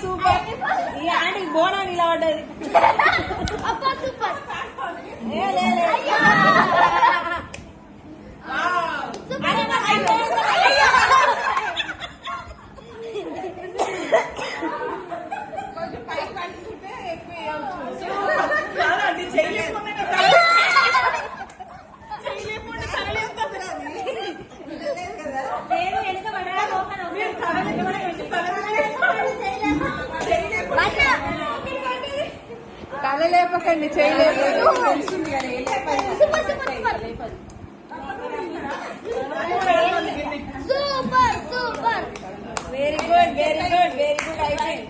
Super ఈ aunty బోనా నిలబడ్డది తల లేపకండి, చేయలేదు. Very good very good very good అయిపోయింది.